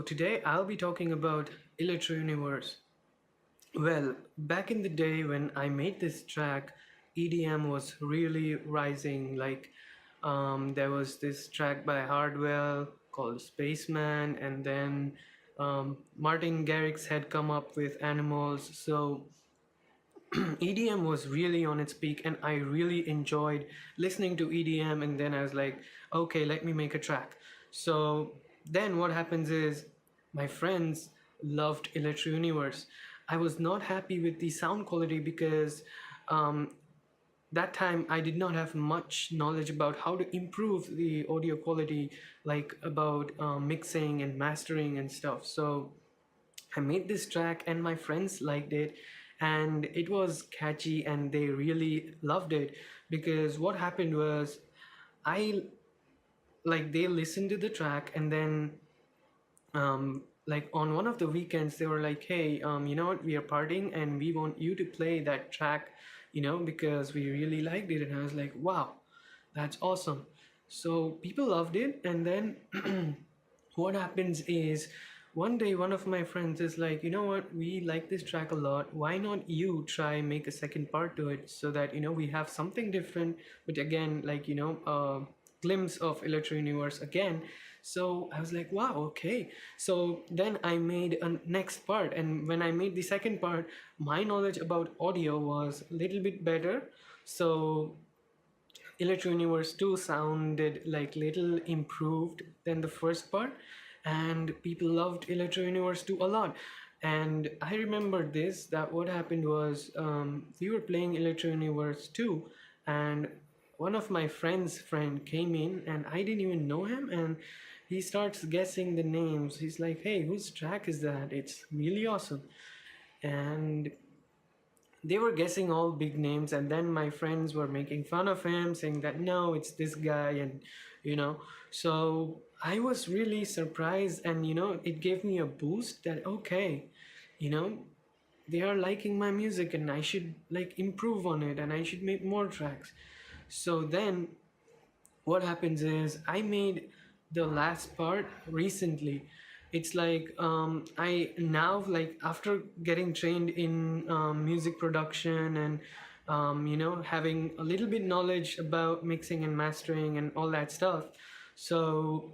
today I'll be talking about Electro Universe. Well, back in the day when I made this track, EDM was really rising. There was this track by Hardwell called Spaceman, and then Martin Garrix had come up with Animals. So EDM was really on its peak, and I really enjoyed listening to EDM. And then I was like, okay, let me make a track. So then what happens is my friends loved Electro Universe. I was not happy with the sound quality because um, that time I did not have much knowledge about how to improve the audio quality, like about mixing and mastering and stuff. So I made this track and my friends liked it, and it was catchy and they really loved it. Because what happened was I they listened to the track, and then like on one of the weekends they were like, hey, you know what, we are partying and we want you to play that track, because we really liked it. And I was like, wow, that's awesome. So people loved it. And then what happens is one day one of my friends is like, you know what, we like this track a lot, why not you try make a second part to it, so that we have something different, but again, glimpse of Electro Universe again. So I was like, wow, okay. So then I made a next part, and when I made the second part, my knowledge about audio was a little bit better. So Electro Universe 2 sounded like little improved than the first part, and people loved Electro Universe 2 a lot. And I remember this, that what happened was we were playing Electro Universe 2, and one of my friend came in, and I didn't even know him, and he starts guessing the names. He's like, hey, whose track is that? It's really awesome. And they were guessing all big names, and then my friends were making fun of him, saying that no, it's this guy. And so I was really surprised, and it gave me a boost that okay, you know they are liking my music, and I should improve on it, and I should make more tracks. So then what happens is I made the last part recently. It's like I now, like, after getting trained in music production, and having a little bit knowledge about mixing and mastering and all that stuff. So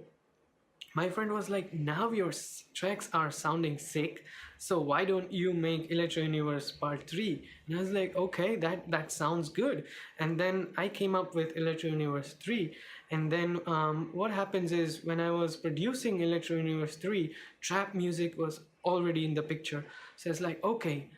my friend was like, now your tracks are sounding sick, so why don't you make Electro Universe Part 3? And I was like, okay, that sounds good. And then I came up with Electro Universe 3. And then what happens is, when I was producing Electro Universe 3, trap music was already in the picture. So it's like, okay,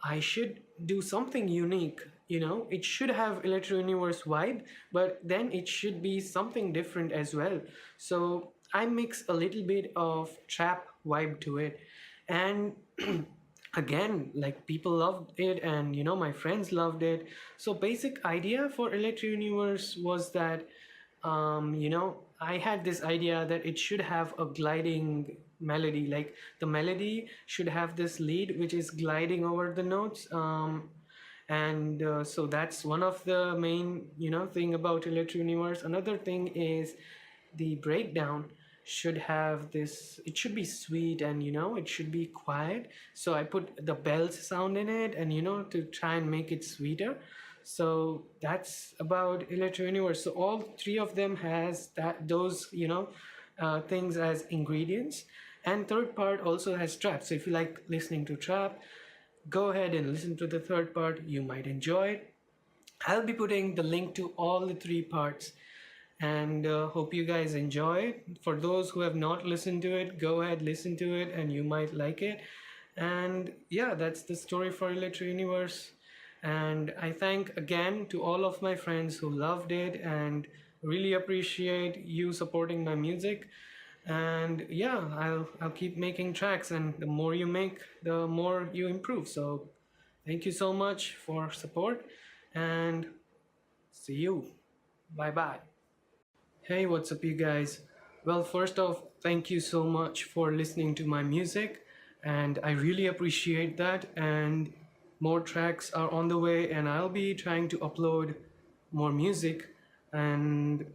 I should do something unique. It should have Electro Universe vibe, but then it should be something different as well. So I mix a little bit of trap vibe to it. And again, like, people loved it, and my friends loved it. So basic idea for Electro Universe was that I had this idea that it should have a gliding melody. Like, the melody should have this lead which is gliding over the notes. And so that's one of the main thing about Electro Universe. Another thing is the breakdown should have this, it should be sweet, and it should be quiet. So I put the bells sound in it, and to try and make it sweeter. So that's about Electro Universe. So all three of them has those things as ingredients. And third part also has trap. So if you like listening to trap, go ahead and listen to the third part. You might enjoy it. I'll be putting the link to all the three parts, and hope you guys enjoy it. For those who have not listened to it, go ahead, listen to it, and you might like it. And yeah, that's the story for Electro Universe. And I thank again to all of my friends who loved it, and really appreciate you supporting my music. And yeah, I'll keep making tracks, and the more you make, the more you improve. So thank you so much for support, and see you. Bye bye. Hey, what's up, you guys? Well, first off, thank you so much for listening to my music, and I really appreciate that. And more tracks are on the way, and I'll be trying to upload more music. And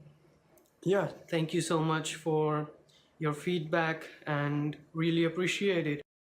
yeah, thank you so much for your feedback and really appreciate it.